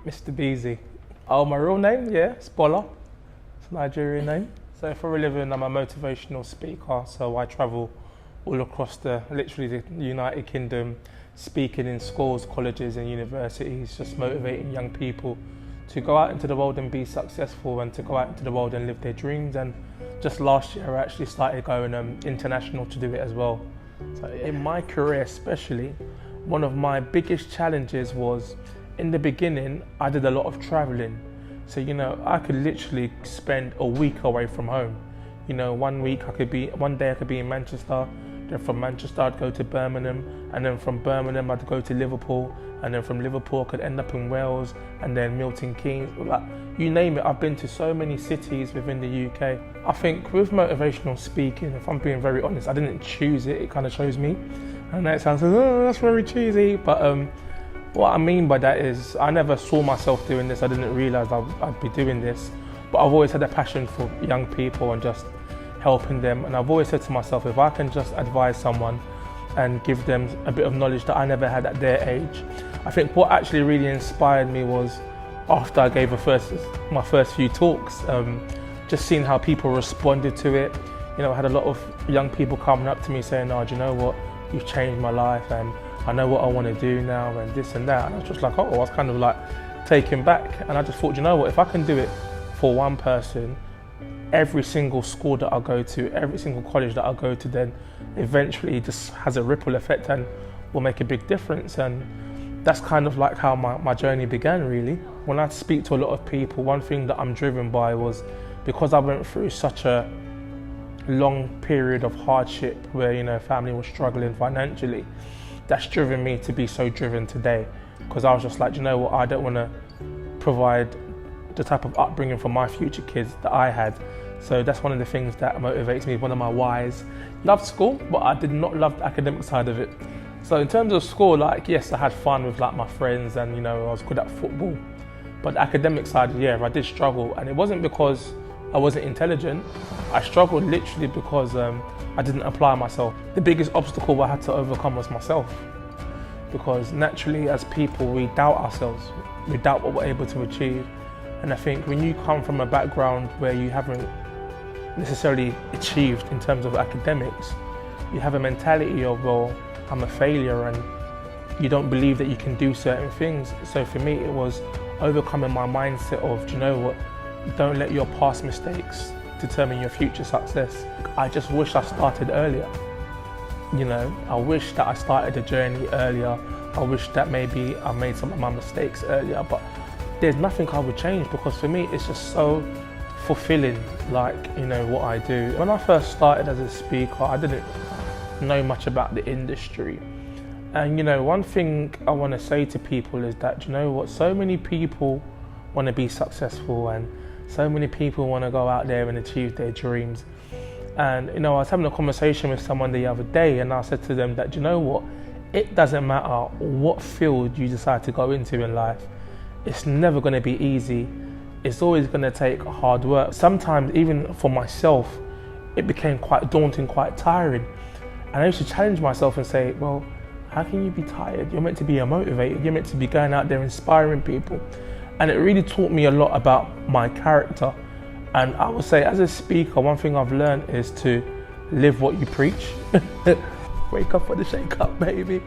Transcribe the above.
Mr Beezy. Oh, my real name? Yeah, Spola. It's a Nigerian name. So for a living, I'm a motivational speaker. So I travel all across literally the United Kingdom, speaking in schools, colleges and universities, just motivating young people to go out into the world and be successful and to go out into the world and live their dreams. And just last year, I actually started going international to do it as well. So in my career especially, one of my biggest challenges was, in the beginning, I did a lot of traveling. So, I could literally spend a week away from home. One day I could be in Manchester, then from Manchester I'd go to Birmingham, and then from Birmingham I'd go to Liverpool, and then from Liverpool I could end up in Wales, and then Milton Keynes, like, you name it. I've been to so many cities within the UK. I think with motivational speaking, if I'm being very honest, I didn't choose it, it kind of chose me. I know it sounds like, oh, that's very cheesy, but what I mean by that is I never saw myself doing this. I didn't realise I'd be doing this, but I've always had a passion for young people and just helping them. And I've always said to myself, if I can just advise someone and give them a bit of knowledge that I never had at their age. I think what actually really inspired me was after I gave my first few talks, just seeing how people responded to it. I had a lot of young people coming up to me saying, oh, do you know what? You've changed my life and I know what I want to do now and this and that. And I was just like, oh, I was kind of like taken back. And I just thought, you know what, if I can do it for one person, every single school that I go to, every single college that I go to, then eventually it just has a ripple effect and will make a big difference. And that's kind of like how my journey began, really. When I speak to a lot of people, one thing that I'm driven by was, because I went through such a long period of hardship where, family was struggling financially, that's driven me to be so driven today. Because I was just like, you know what, I don't want to provide the type of upbringing for my future kids that I had. So that's one of the things that motivates me, one of my whys. Loved school, but I did not love the academic side of it. So in terms of school, yes, I had fun with my friends and I was good at football. But the academic side, yeah, I did struggle. And it wasn't because I wasn't intelligent. I struggled literally because I didn't apply myself. The biggest obstacle I had to overcome was myself. Because naturally, as people, we doubt ourselves. We doubt what we're able to achieve. And I think when you come from a background where you haven't necessarily achieved in terms of academics, you have a mentality of, well, I'm a failure, and you don't believe that you can do certain things. So for me, it was overcoming my mindset of, do you know what, don't let your past mistakes determine your future success. I just wish I started earlier. I wish that I started the journey earlier. I wish that maybe I made some of my mistakes earlier, but there's nothing I would change, because for me, it's just so fulfilling, what I do. When I first started as a speaker, I didn't know much about the industry. And one thing I want to say to people is that, you know what, so many people want to be successful and so many people want to go out there and achieve their dreams. And I was having a conversation with someone the other day, and I said to them that, you know what, it doesn't matter what field you decide to go into in life, it's never going to be easy. It's always going to take hard work. Sometimes, even for myself, it became quite daunting, quite tiring. And I used to challenge myself and say, well, how can you be tired? You're meant to be motivated. You're meant to be going out there inspiring people. And it really taught me a lot about my character. And I would say, as a speaker, one thing I've learned is to live what you preach. Wake up for the shake up, baby.